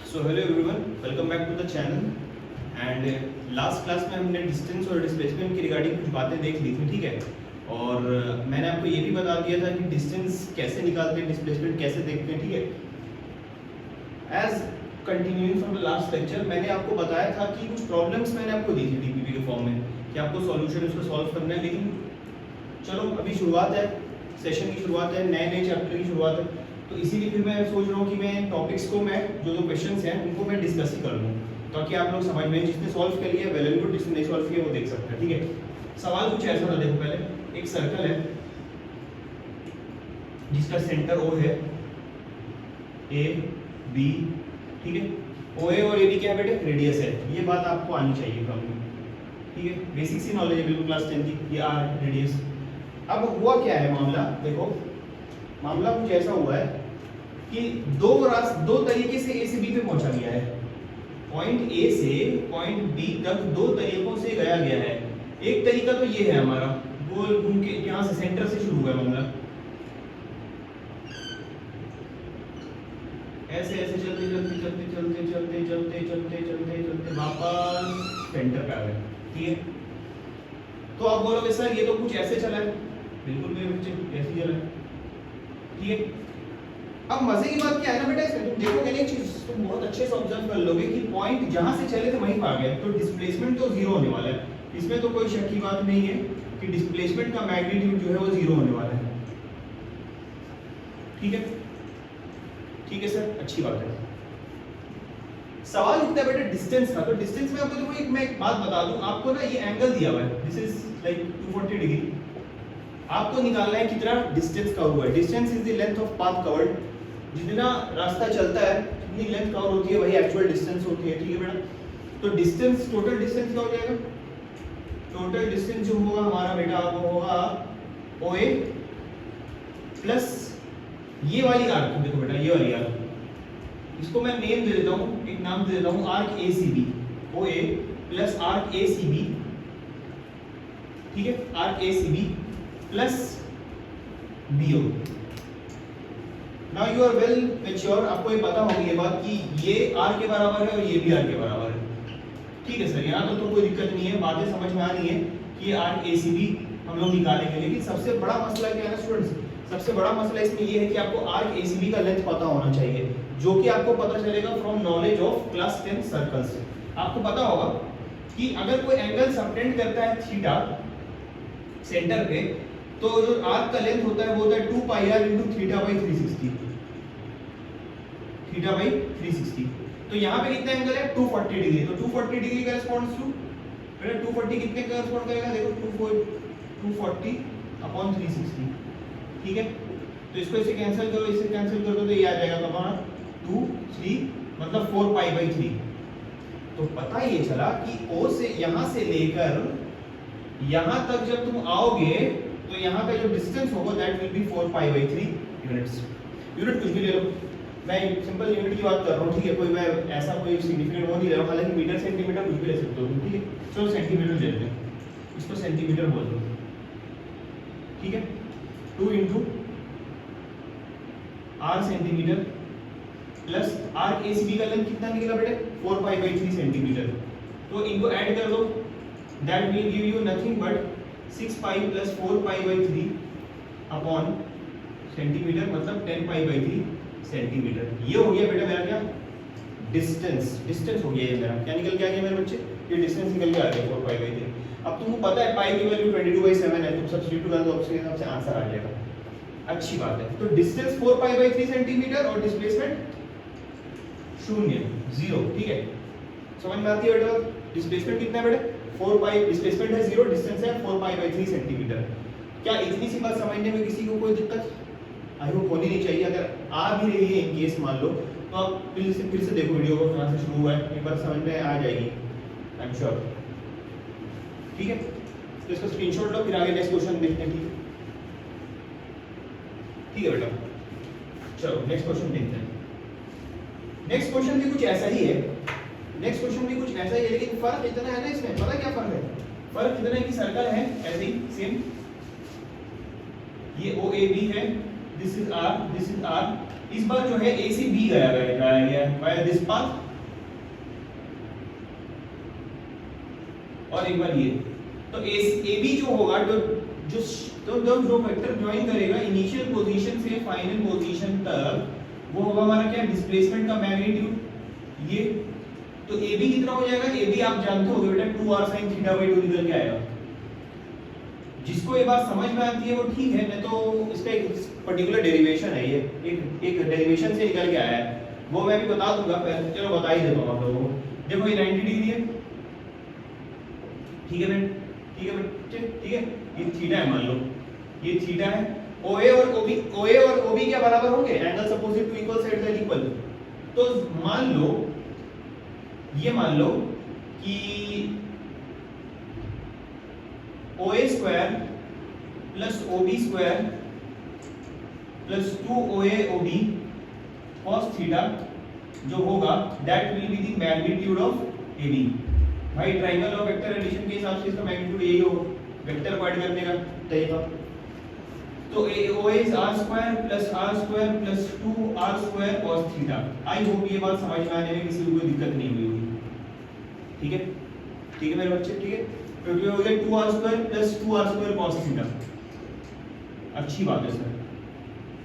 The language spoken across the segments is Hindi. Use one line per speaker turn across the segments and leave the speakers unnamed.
So hello everyone, welcome back to the channel. And last class में हमने डिस्टेंस और डिस्प्लेसमेंट की रिगार्डिंग कुछ बातें देख ली थी, ठीक है। और मैंने आपको ये भी बता दिया था कि डिस्टेंस कैसे निकालते हैं, डिस्प्लेसमेंट कैसे देखते हैं, ठीक है। As continuing from the last lecture, मैंने आपको बताया था कि कुछ प्रॉब्लम्स मैंने आपको दी थी डीपीपी के फॉर्म में कि आपको सॉल्यूशन उसको सॉल्व करना है। लेकिन चलो अभी शुरुआत है, सेशन की शुरुआत है, नए नए चैप्टर की शुरुआत है, तो इसीलिए फिर मैं सोच रहा हूँ कि मैं टॉपिक्स को मैं जो क्वेश्चंस हैं उनको मैं डिस्कस ही कर लूँ, ताकि आप लोग समझ में, जिसने सॉल्व कर लिया वेल एंड गुड, जिसने नहीं सॉल्व किया वो देख सकता है, ठीक है। सवाल कुछ ऐसा था, देखो पहले एक सर्कल है जिसका सेंटर ओ है, ए बी, ठीक है। ओ ए और ए बी क्या है बेटे, रेडियस है। ये बात आपको आनी चाहिए फ्रॉम में, ठीक है, बेसिक सी नॉलेज है बिल्कुल क्लास 10 की। ये आर रेडियस। अब हुआ क्या है मामला, देखो मामला कुछ ऐसा हुआ है कि दो तरीके से ए से बी पे पहुंचा गया है। पॉइंट ए से पॉइंट बी तक दो तरीकों से गया है। एक तरीका तो ये है हमारा, गोल घूम के यहां से सेंटर से शुरू हुआ है मामला, ऐसे ऐसे चलते चलते चलते चलते चलते चलते चलते चलते चलते वापस सेंटर पे आ गए, ठीक है। तो आप बोलोगे सर ये तो कुछ ऐसे चला है, बिल्कुल मेरे बच्चे ऐसे चला है, ठीक है। अब मजे की बात क्या है ना बेटा, इसमें तुम देखोगे ना एक चीज, तुम बहुत अच्छे से ऑब्जर्व कर लोगे कि पॉइंट जहां से चले थे वहीं पर आ गए, तो डिस्प्लेसमेंट तो जीरो होने वाला है। इसमें तो कोई शक की बात नहीं है कि डिस्प्लेसमेंट का मैग्नीट्यूड जो है वो जीरो होने वाला है, ठीक है। ठीक है सर, अच्छी बात है। सवाल उठता है बेटा डिस्टेंस का। तो डिस्टेंस में आपको देखो मैं एक बात बता दूं आपको ना, ये एंगल दिया हुआ है, दिस इज लाइक 240 डिग्री। आपको निकालना है कितना डिस्टेंस कवर हुआ है। Distance is the length of path covered. जितना रास्ता चलता है जितनी लेंथ कवर होती है वही एक्चुअल डिस्टेंस होती है, ठीक है बेटा। तो डिस्टेंस, टोटल डिस्टेंस क्या हो जाएगा, टोटल डिस्टेंस जो होगा हमारा बेटा वो होगा OA प्लस ये वाली आर्क, देखो बेटा ये वाली आर्क, इसको मैं नेम दे देता हूँ, एक नाम दे देता हूँ arc ACB। OA plus arc ACB, ठीक है, arc ACB plus BO। Now you are well mature, आपको ये पता होगी ये बात कि ये R के बराबर है और ये भी R के बराबर है, ठीक है सर। यहाँ तो कोई दिक्कत नहीं है, बातें समझ में आ रही है कि आर्क ACB हम लोग निकालेंगे। लेकिन सबसे बड़ा मसला क्या है ना स्टूडेंट्स, सबसे बड़ा मसला इसमें ये है कि आपको आर्क ACB का लेंथ पता होना चाहिए, जो कि आपको पता चलेगा from knowledge of class 10 circles. आपको पता होगा कि अगर कोई एंगल सबटेंड करता है थीटा सेंटर पे, तो जो आर्क का लेंथ होता है वो होता है 2 पाई r into theta by 360, theta by 360। तो यहाँ पे कितना एंगल है 240 डिग्री। तो 240 डिग्री करेस्पॉन्ड्स टू बेटा 240 कितने करेस्पॉन्ड करेगा, देखो 240 अपॉन 360, ठीक है। तो इसको इसे कैंसिल करो, इसे कैंसिल कर दो तो ये आ जाएगा तुम्हारा 2 3 मतलब 4 पाई बाई 3। तो पता ये चला कि O से यहां से लेकर यहां तक जब तुम आओगे तो यहां का जो डिस्टेंस होगा that will B 4 pi by 3 units. Unit कुछ भी ले लो, मैं सिंपल यूनिट की बात कर रहा हूं, ठीक है। कोई मैं ऐसा कोई सिग्निफिकेंट वो नहीं ले रहा हूं, हालांकि मीटर सेंटीमीटर कुछ भी ले सकते हो तुम, ठीक है। चलो सेंटीमीटर ले लेते हैं, इसको सेंटीमीटर बोल दो, ठीक है। 2 into r centimetre plus arc ACB का लेंथ कितना निकला बेटे 4 पाई बाई 3 सेंटीमीटर। तो इनको ऐड कर दो, that will give you nothing but 6 pi plus 4 pi by 3 upon centimetre, मतलब 10 पाई बाई 3 सेंटीमीटर। ये हो गया बेटा मेरा क्या, डिस्टेंस। डिस्टेंस हो गया ये मेरा, क्या निकल के आ गया मेरे बच्चे, ये डिस्टेंस निकल के आ गया 4 पाई बाई 3। अब तुमको पता है पाई की वैल्यू 22/7 है, तुम सब्स्टिट्यूट कर दो, उसके हिसाब से आंसर आ जाएगा। अच्छी बात है। तो डिस्टेंस 4 पाई बाई 3 सेंटीमीटर और डिस्प्लेसमेंट 0, ठीक है। समझ में आती है बेटा, डिस्प्लेसमेंट कितना है बेटा 4 पाई, डिस्प्लेसमेंट है 0, डिस्टेंस है 4 पाई बाई 3 सेंटीमीटर। क्या इतनी सी बात समझने में किसी को कोई दिक्कत आई होप होनी नहीं चाहिए। अगर आ भी रही है इन केस मान लो, तो आप फिर से देखो वीडियो को, कहां से शुरू हुआ है एक बार समझ में आ जाएगी, आई एम श्योर, ठीक है। तो इसको स्क्रीनशॉट लो, फिर आगे नेक्स्ट क्वेश्चन देखते हैं, ठीक है बेटा। चलो नेक्स्ट क्वेश्चन देखते हैं। नेक्स्ट क्वेश्चन भी कुछ ऐसा ही है, नेक्स्ट क्वेश्चन भी कुछ ऐसा ही है, लेकिन फर्क इतना है ना इसमें, पता क्या फर्क है, फर्क इतना है कि सर्कल है ऐसे ही सेम, ये OAB है, दिस इज R, इस बार जो है ए से बी जाया गया बाय दिस पाथ, और एक बार ये, तो ए बी जो होगा जो वेक्टर ज्वाइन करेगा इनिशियल पोजीशन से फाइनल पोजीशन तक, वो होगा हमारा क्या, डिस्प्लेसमेंट का मैग्नीट्यूड ये। तो ए बी कितना हो जाएगा, ए बी आप जानते होगे बेटा 2r sin θ/2 निकल के आएगा। जिसको ये बात समझ में आती है वो ठीक है, नहीं तो इसका एक पर्टिकुलर डेरिवेशन है, ये एक डेरिवेशन से निकल के आया है, वो मैं भी बता दूंगा, पहले चलो बता ही देता हूं आप लोगों को। देखो ये 90 डिग्री है, ठीक है बेटा, ठीक है बेटा, ठीक है, ये थीटा है मान लो, ये थीटा है। OA और OB क्या बराबर होंगे, angles opposite to equal sides are equal. तो मान लो कि OA square plus OB square plus 2OA OB cos theta जो होगा that will be the magnitude of AB। भाई ट्रायंगल ऑफ वेक्टर एडिशन के हिसाब से इसका मैग्नीट्यूड यही होगा, वेक्टर को ऐड करने का तरीका। तो OA is r square plus 2r square cos theta. I hope ये बात समझ में आने में किसी को कोई दिक्कत नहीं हुई होगी, ठीक है, ठीक है मेरे बच्चे, ठीक है। तो ये हो गया 2r square plus 2r square cos theta, अच्छी बात है सर।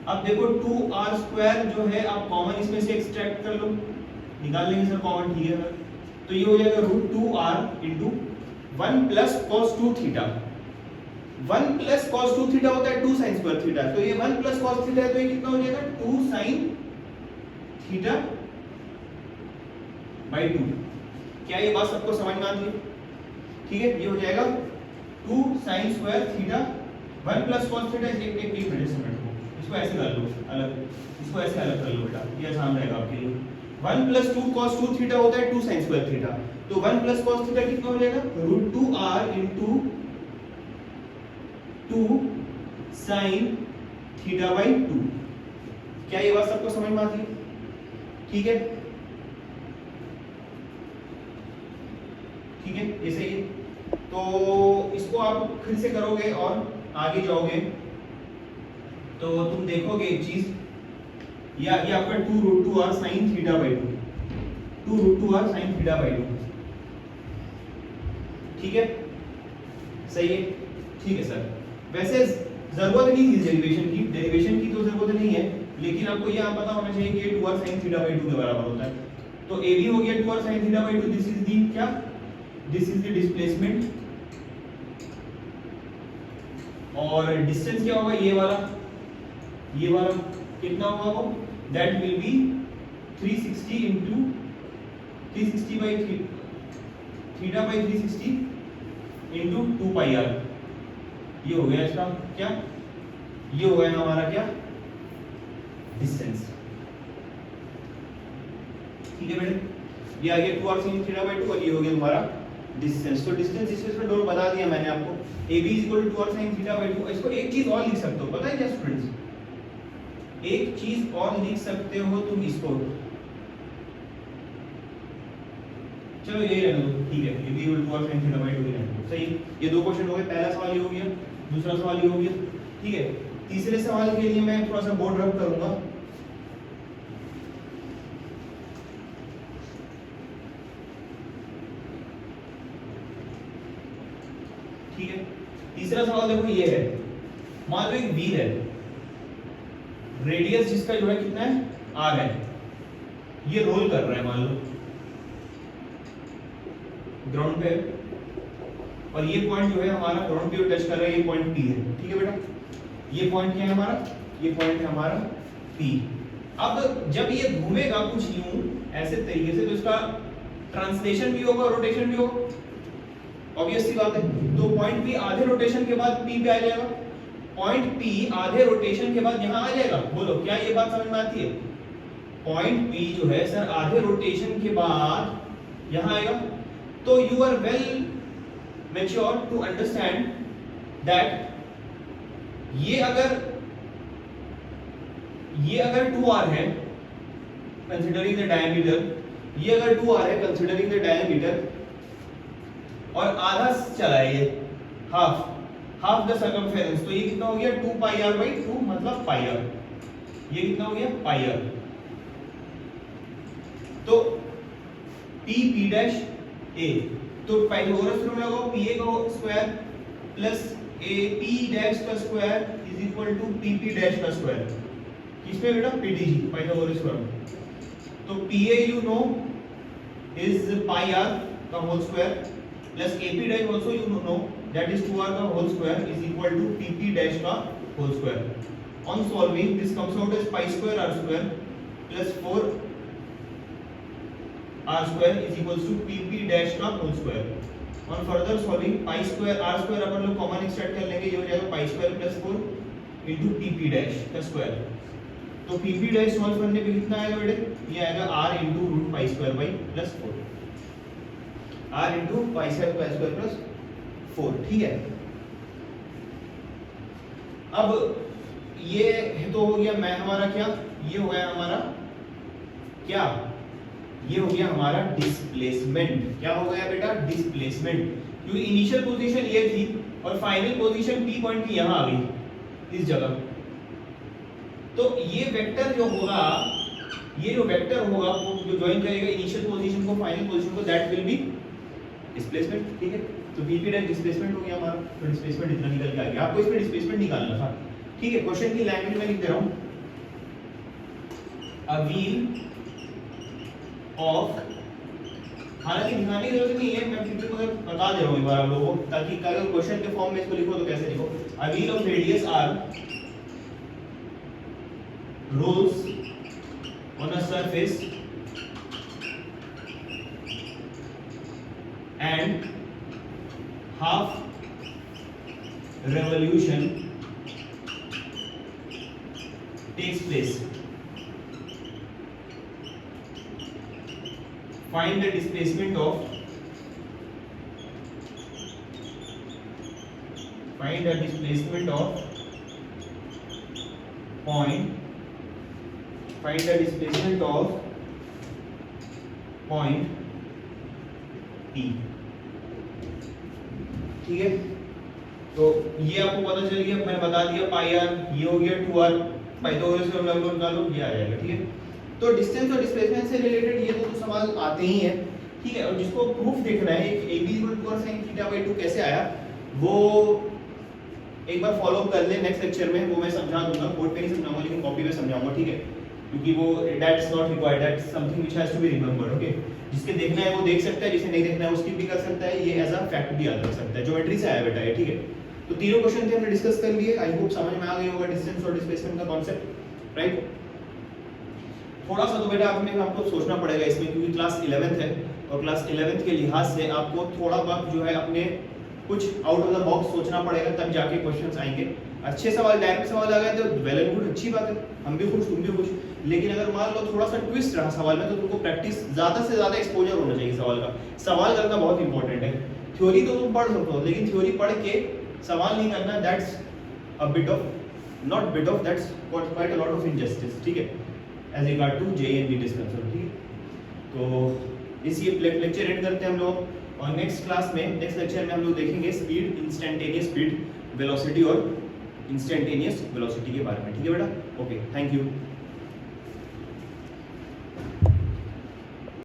अब देखो 2r स्क्वायर जो है आप कॉमन इसमें से एक्सट्रैक्ट कर लो, निकाल लेंगे सर कॉमन, ठीक है सर। तो ये हो जाएगा √2r into 1 plus cos 2 theta. 1 plus cos 2 theta होता है 2 sin स्क्वायर थीटा, तो ये 1 प्लस cos थीटा है, तो ये कितना हो जाएगा 2 sin थीटा बाई 2। क्या ये बात सबको समझ में आती है, ठीक है। ये हो जाएगा 2 sin square theta 1 plus cos theta. एक मिनट को इसको ऐसे कर लो अलग, इसको ऐसे अलग कर लो बेटा, ये आसान रहेगा आपके लिए। 1 प्लस 2 cos 2 थीटा होता है 2 sin स्क्वायर थीटा, तो 1 प्लस cos थीटा कितना हो जाएगा √2r into 2 sin theta by 2। क्या ये बात सबको समझ में आती है, ठीक है, ठीक है, ये सही है। तो इसको आप फिर से करोगे और आगे जाओगे तो तुम देखोगे एक चीज, ये आपका 2√2r sin theta by 2, 2√2r sin theta by 2, ठीक है, सही है, ठीक है सर। वैसे जरूरत नहीं थी डेरिवेशन की तो जरूरत नहीं है, लेकिन आपको ये पता होना चाहिए कि 2r sin थीटा बाई 2 के बराबर होता है। तो AB हो गया 2r sin theta by 2, this is the क्या, दिस इज द डिस्प्लेसमेंट, और डिस्टेंस क्या होगा, ये वाला कितना होगा वो, that will be 360 into 360 by theta by 360 into 2 pi r. ये हो गया इसका क्या, ये हो गया हमारा क्या, डिस्टेंस, ठीक है बेटे। ये आ गया 2r sin थीटा बाई 2 और ये हो गया तुम्हारा डिस्टेंस। तो डिस्टेंस इसमें डोर बता दिया मैंने आपको, AB = 2r sin theta by 2। इसको एक चीज और लिख सकते हो, पता है क्या स्टूडेंट्स, एक चीज और लिख सकते हो तुम इसको, चलो यही रहने दो, ठीक है, AB = 2r sin theta by 2 ही रहने दो, सही। ये दो क्वेश्चन हो गए, पहला सवाल ये हो गया, दूसरा सवाल ये हो गया, ठीक है। तीसरे सवाल के लिए मैं थोड़ा सा बोर्ड रब करूंगा, ठीक है। तीसरा सवाल देखो ये है, मान लो एक व्हील है, रेडियस जिसका जो है कितना है, r है, ये रोल कर रहा है मान लो ग्राउंड पे, और ये पॉइंट जो है हमारा ग्राउंड पे टच कर रहा है, ये पॉइंट P है, ठीक है बेटा। ये पॉइंट क्या है हमारा, ये पॉइंट है हमारा P। अब जब ये घूमेगा कुछ यूं ऐसे तरीके से, तो इसका ट्रांसलेशन भी होगा, रोटेशन भी होगा, ऑब्वियस सी बात है। तो पॉइंट P आधे रोटेशन के बाद P पे आ जाएगा, पॉइंट P आधे रोटेशन के बाद यहां आ जाएगा। बोलो क्या ये बात समझ में आती है, पॉइंट P जो है सर आधे रोटेशन के बाद यहां आएगा। तो you are well mature to understand that ये अगर 2r है कंसीडरिंग द डायमीटर, ये अगर 2r है कंसीडरिंग द डायमीटर, और आधा चला है ये हाफ द सर्कमफेरेंस, तो ये कितना हो गया 2 पाई r बाई 2 मतलब पाई r। ये कितना हो गया पाई आर। तो पी पी डैश ए, तो पाइथागोरस थ्योरम लगाओ, पी ए का square plus a p dash का square is equal to p p dash का स्क्वायर। किसमें बेटा पीडीजी पाइथागोरस थ्योरम। तो p a you know is pi r का whole square plus a p dash also you know that is 2r का whole square is equal to p p dash का whole square. On solving this comes out as pi square r square plus 4 r square is equals to pp dash का whole square। On further solving pi square r square अपन लोग कॉमन एक्सट्रैक्ट कर लेंगे, ये हो जाएगा pi square plus 4 into pp dash का स्क्वायर। तो pp dash सॉल्व करने पे कितना आएगा बेटे, ये आएगा r into root pi square by plus 4, r into pi square plus 4। ठीक है, अब ये तो हो गया मैं हमारा क्या, ये हो गया हमारा क्या, ये हो गया हमारा डिस्प्लेसमेंट। क्या हो गया बेटा डिस्प्लेसमेंट, क्योंकि इनिशियल पोजीशन ये थी और फाइनल पोजीशन पी पॉइंट की यहां आ गई इस जगह। तो ये वेक्टर जो होगा, ये जो वेक्टर होगा वो जो ज्वाइन करेगा इनिशियल पोजीशन को फाइनल पोजीशन को, दैट विल बी डिस्प्लेसमेंट। ठीक है, तो पी डैश डिस्प्लेसमेंट हो गया हमारा। तो डिस्प्लेसमेंट इतना निकल के आ गया, आपको इसमें डिस्प्लेसमेंट निकालना था। ठीक है, क्वेश्चन की लैंग्वेज में लिख दे रहा हूं, अ व्हील ऑफ, हालांकि दिखाने की जरूरत नहीं है, मैं फिर भी बता दे रहा हूं एक बार आप लोगों को, ताकि अगर क्वेश्चन के फॉर्म में इसको लिखो तो कैसे लिखो। A wheel of radius r rolls on a surface and half revolution takes place. Find the displacement of point, find the displacement of point P। ठीक है, तो ये आपको पता चल गया, मैंने बता दिया पाई आर, ये हो गया 2r, पाइथागोरस थ्योरम लगभग निकालो, ये आ जाएगा। ठीक है, तो डिस्टेंस और डिस्प्लेसमेंट से रिलेटेड ये तो सवाल आते ही हैं। ठीक है, और जिसको प्रूफ देखना है a b = sin θ/2 कैसे आया, वो एक बार फॉलो अप कर ले नेक्स्ट लेक्चर में, वो मैं समझा दूंगा, बोर्ड पे नहीं समझाऊंगा लेकिन कॉपी में समझाऊंगा। ठीक है, क्योंकि वो that's not required, that's something which has to be remembered. Okay, जिसके देखना है वो देख सकता है, जिसे नहीं देखना है वो स्किप भी कर सकता है, ये एज अ फैक्ट भी याद रख सकता है। ज्योमेट्री से आया बेटा ये। ठीक है, तो तीनों क्वेश्चन थे हमने डिस्कस कर लिए, आई होप समझ में आ गई होगा डिस्टेंस और डिस्प्लेसमेंट का कांसेप्ट, राइट। थोड़ा सा तो बेटा आपको सोचना पड़ेगा इसमें, क्योंकि क्लास 11th है और क्लास 11th के लिहाज से आपको थोड़ा बहुत जो है अपने कुछ आउट ऑफ द बॉक्स सोचना पड़ेगा, तब जाके क्वेश्चंस आएंगे। अच्छे सवाल, डायरेक्ट सवाल आ गए तो वेल एंड गुड, अच्छी बात है, हम भी खुश, तुम भी खुश। लेकिन अगर मान लो थोड़ा सा ट्विस्ट रहा सवाल में, तो तुमको प्रैक्टिस ज्यादा से ज्यादा एक्सपोजर होना चाहिए सवाल का। सवाल करना बहुत इंपॉर्टेंट है। थ्योरी तो तुम पढ़ सकते हो, लेकिन थ्योरी पढ़ के सवाल नहीं करना, that's a bit of, not bit of, that's quite a lot of injustice. ठीक है, as regard to JEE NEET is concern. ठीक है, तो इस ये लेक्चर एंड करते हैं हम लोग, और नेक्स्ट क्लास में, नेक्स्ट लेक्चर में हम लोग देखेंगे स्पीड, इंस्टेंटेनियस स्पीड, वेलोसिटी और इंस्टेंटेनियस वेलोसिटी के बारे में। ठीक है बेटा, ओके, थैंक यू।